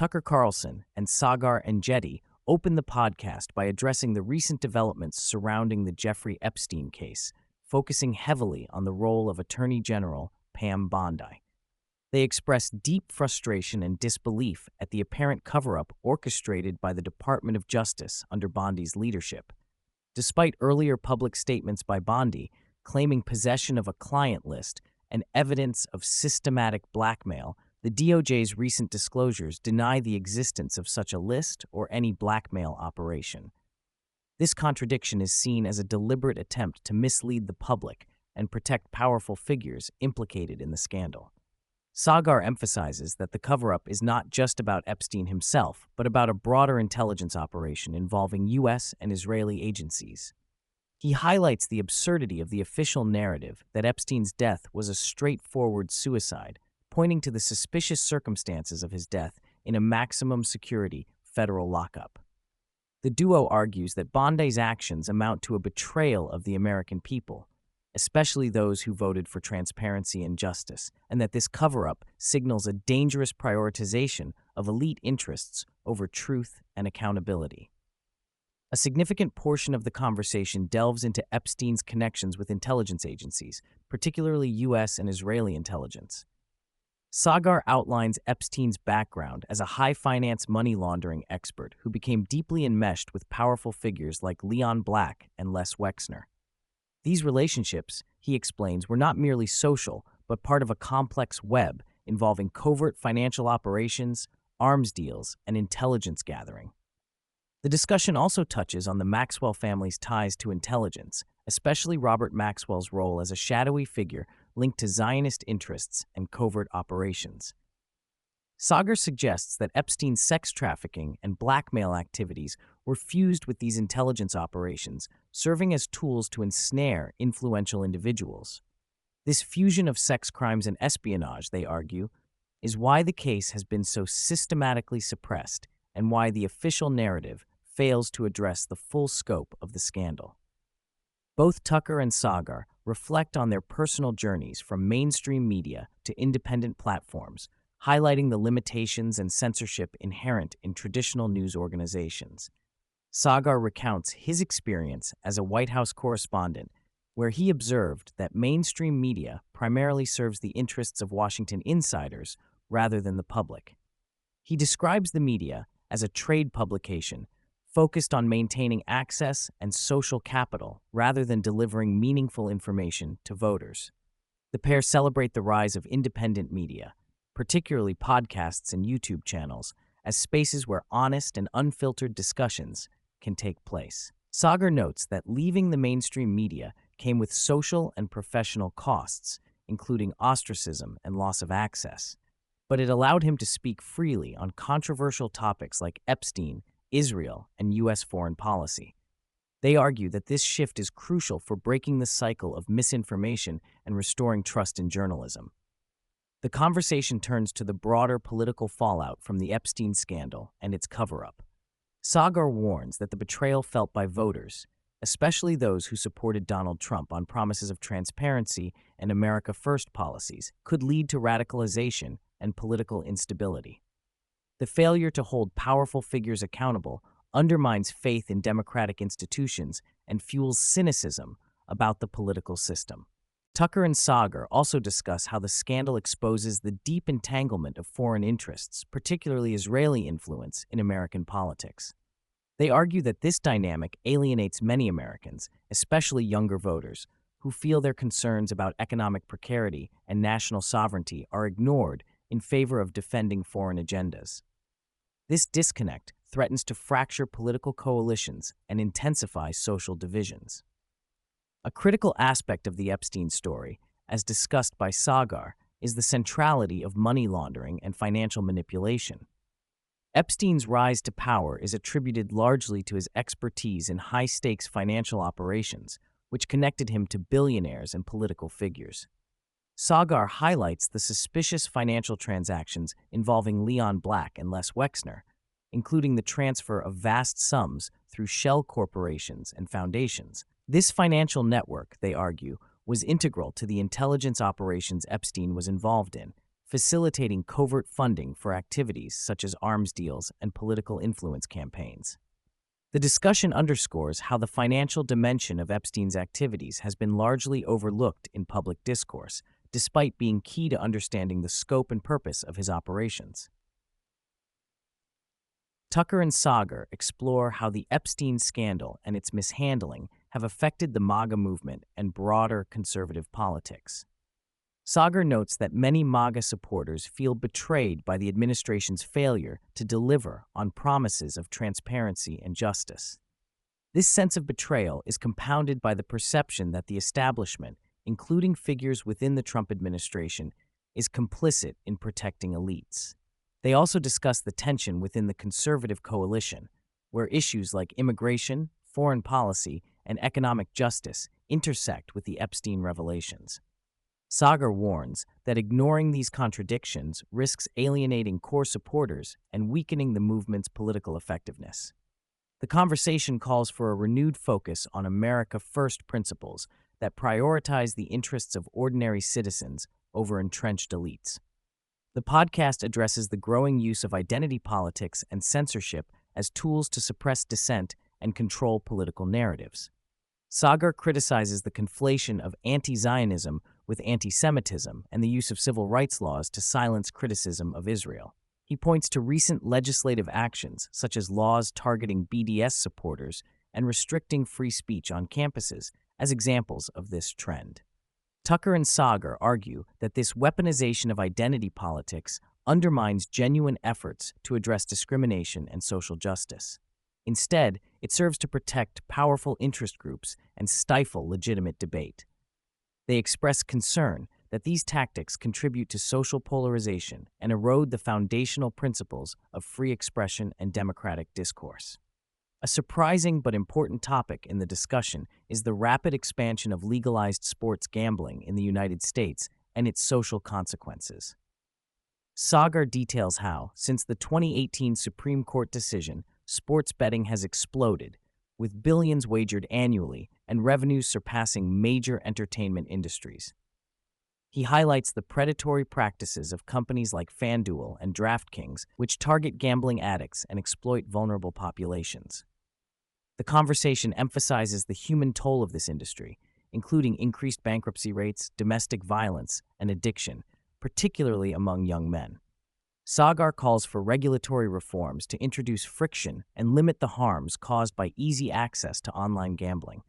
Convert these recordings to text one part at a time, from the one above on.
Tucker Carlson and Saagar Enjeti opened the podcast by addressing the recent developments surrounding the Jeffrey Epstein case, focusing heavily on the role of Attorney General Pam Bondi. They expressed deep frustration and disbelief at the apparent cover-up orchestrated by the Department of Justice under Bondi's leadership. Despite earlier public statements by Bondi claiming possession of a client list and evidence of systematic blackmail, the DOJ's recent disclosures deny the existence of such a list or any blackmail operation. This contradiction is seen as a deliberate attempt to mislead the public and protect powerful figures implicated in the scandal. Saagar emphasizes that the cover-up is not just about Epstein himself, but about a broader intelligence operation involving U.S. and Israeli agencies. He highlights the absurdity of the official narrative that Epstein's death was a straightforward suicide, pointing to the suspicious circumstances of his death in a maximum security federal lockup. The duo argues that Bondi's actions amount to a betrayal of the American people, especially those who voted for transparency and justice, and that this cover-up signals a dangerous prioritization of elite interests over truth and accountability. A significant portion of the conversation delves into Epstein's connections with intelligence agencies, particularly U.S. and Israeli intelligence. Saagar outlines Epstein's background as a high-finance money laundering expert who became deeply enmeshed with powerful figures like Leon Black and Les Wexner. These relationships, he explains, were not merely social, but part of a complex web involving covert financial operations, arms deals, and intelligence gathering. The discussion also touches on the Maxwell family's ties to intelligence, especially Robert Maxwell's role as a shadowy figure linked to Zionist interests and covert operations. Saagar suggests that Epstein's sex trafficking and blackmail activities were fused with these intelligence operations, serving as tools to ensnare influential individuals. This fusion of sex crimes and espionage, they argue, is why the case has been so systematically suppressed and why the official narrative fails to address the full scope of the scandal. Both Tucker and Saagar reflect on their personal journeys from mainstream media to independent platforms, highlighting the limitations and censorship inherent in traditional news organizations. Saagar recounts his experience as a White House correspondent, where he observed that mainstream media primarily serves the interests of Washington insiders rather than the public. He describes the media as a trade publication focused on maintaining access and social capital rather than delivering meaningful information to voters. The pair celebrate the rise of independent media, particularly podcasts and YouTube channels, as spaces where honest and unfiltered discussions can take place. Saagar notes that leaving the mainstream media came with social and professional costs, including ostracism and loss of access, but it allowed him to speak freely on controversial topics like Epstein, Israel, and U.S. foreign policy. They argue that this shift is crucial for breaking the cycle of misinformation and restoring trust in journalism. The conversation turns to the broader political fallout from the Epstein scandal and its cover-up. Saagar warns that the betrayal felt by voters, especially those who supported Donald Trump on promises of transparency and America First policies, could lead to radicalization and political instability. The failure to hold powerful figures accountable undermines faith in democratic institutions and fuels cynicism about the political system. Tucker and Saagar also discuss how the scandal exposes the deep entanglement of foreign interests, particularly Israeli influence, in American politics. They argue that this dynamic alienates many Americans, especially younger voters, who feel their concerns about economic precarity and national sovereignty are ignored in favor of defending foreign agendas. This disconnect threatens to fracture political coalitions and intensify social divisions. A critical aspect of the Epstein story, as discussed by Saagar, is the centrality of money laundering and financial manipulation. Epstein's rise to power is attributed largely to his expertise in high-stakes financial operations, which connected him to billionaires and political figures. Saagar highlights the suspicious financial transactions involving Leon Black and Les Wexner, including the transfer of vast sums through shell corporations and foundations. This financial network, they argue, was integral to the intelligence operations Epstein was involved in, facilitating covert funding for activities such as arms deals and political influence campaigns. The discussion underscores how the financial dimension of Epstein's activities has been largely overlooked in public discourse, despite being key to understanding the scope and purpose of his operations. Tucker and Saagar explore how the Epstein scandal and its mishandling have affected the MAGA movement and broader conservative politics. Saagar notes that many MAGA supporters feel betrayed by the administration's failure to deliver on promises of transparency and justice. This sense of betrayal is compounded by the perception that the establishment, including figures within the Trump administration, is complicit in protecting elites. They also discuss the tension within the conservative coalition, where issues like immigration, foreign policy, and economic justice intersect with the Epstein revelations. Saagar warns that ignoring these contradictions risks alienating core supporters and weakening the movement's political effectiveness. The conversation calls for a renewed focus on America First principles that prioritize the interests of ordinary citizens over entrenched elites. The podcast addresses the growing use of identity politics and censorship as tools to suppress dissent and control political narratives. Saagar criticizes the conflation of anti-Zionism with anti-Semitism and the use of civil rights laws to silence criticism of Israel. He points to recent legislative actions, such as laws targeting BDS supporters and restricting free speech on campuses, as examples of this trend. Tucker and Saagar argue that this weaponization of identity politics undermines genuine efforts to address discrimination and social justice. Instead, it serves to protect powerful interest groups and stifle legitimate debate. They express concern that these tactics contribute to social polarization and erode the foundational principles of free expression and democratic discourse. A surprising but important topic in the discussion is the rapid expansion of legalized sports gambling in the United States and its social consequences. Saagar details how, since the 2018 Supreme Court decision, sports betting has exploded, with billions wagered annually and revenues surpassing major entertainment industries. He highlights the predatory practices of companies like FanDuel and DraftKings, which target gambling addicts and exploit vulnerable populations. The conversation emphasizes the human toll of this industry, including increased bankruptcy rates, domestic violence, and addiction, particularly among young men. Saagar calls for regulatory reforms to introduce friction and limit the harms caused by easy access to online gambling.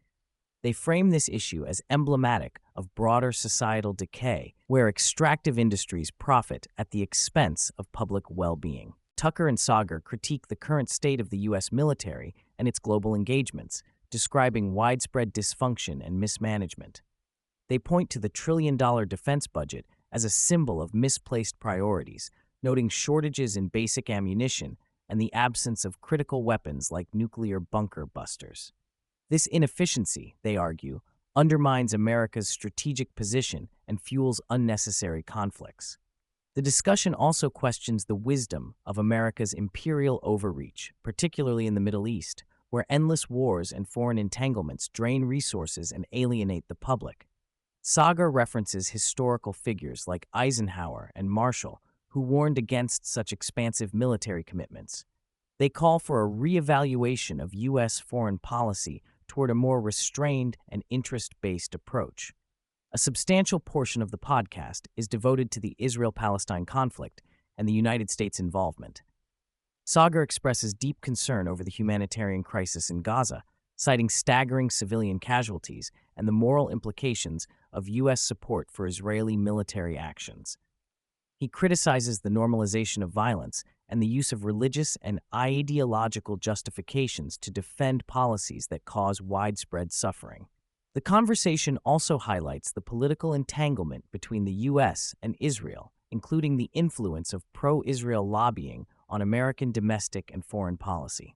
They frame this issue as emblematic of broader societal decay, where extractive industries profit at the expense of public well-being. Tucker and Saagar critique the current state of the U.S. military and its global engagements, describing widespread dysfunction and mismanagement. They point to the trillion-dollar defense budget as a symbol of misplaced priorities, noting shortages in basic ammunition and the absence of critical weapons like nuclear bunker busters. This inefficiency, they argue, undermines America's strategic position and fuels unnecessary conflicts. The discussion also questions the wisdom of America's imperial overreach, particularly in the Middle East, where endless wars and foreign entanglements drain resources and alienate the public. Saagar references historical figures like Eisenhower and Marshall, who warned against such expansive military commitments. They call for a reevaluation of U.S. foreign policy toward a more restrained and interest-based approach. A substantial portion of the podcast is devoted to the Israel-Palestine conflict and the United States' involvement. Saagar expresses deep concern over the humanitarian crisis in Gaza, citing staggering civilian casualties and the moral implications of U.S. support for Israeli military actions. He criticizes the normalization of violence and the use of religious and ideological justifications to defend policies that cause widespread suffering. The conversation also highlights the political entanglement between the U.S. and Israel, including the influence of pro-Israel lobbying on American domestic and foreign policy.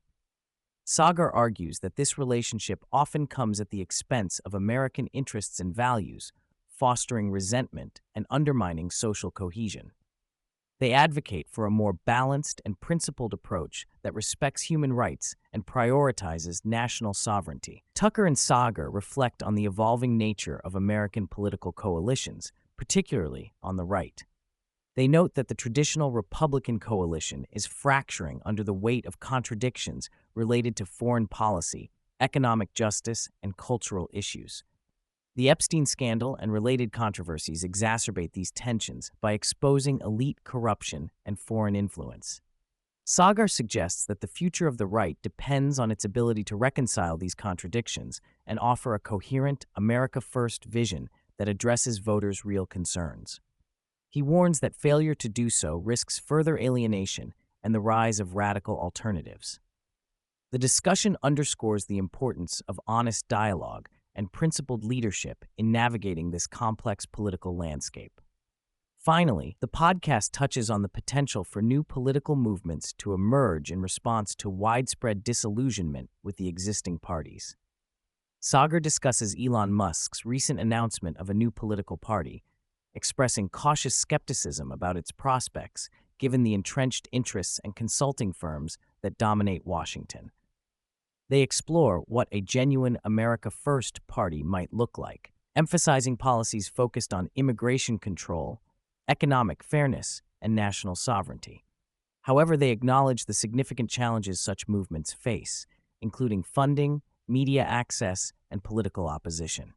Saagar argues that this relationship often comes at the expense of American interests and values, fostering resentment and undermining social cohesion. They advocate for a more balanced and principled approach that respects human rights and prioritizes national sovereignty. Tucker and Saagar reflect on the evolving nature of American political coalitions, particularly on the right. They note that the traditional Republican coalition is fracturing under the weight of contradictions related to foreign policy, economic justice, and cultural issues. The Epstein scandal and related controversies exacerbate these tensions by exposing elite corruption and foreign influence. Saagar suggests that the future of the right depends on its ability to reconcile these contradictions and offer a coherent, America First vision that addresses voters' real concerns. He warns that failure to do so risks further alienation and the rise of radical alternatives. The discussion underscores the importance of honest dialogue and principled leadership in navigating this complex political landscape. Finally, the podcast touches on the potential for new political movements to emerge in response to widespread disillusionment with the existing parties. Saagar discusses Elon Musk's recent announcement of a new political party, expressing cautious skepticism about its prospects given the entrenched interests and consulting firms that dominate Washington. They explore what a genuine America First party might look like, emphasizing policies focused on immigration control, economic fairness, and national sovereignty. However, they acknowledge the significant challenges such movements face, including funding, media access, and political opposition.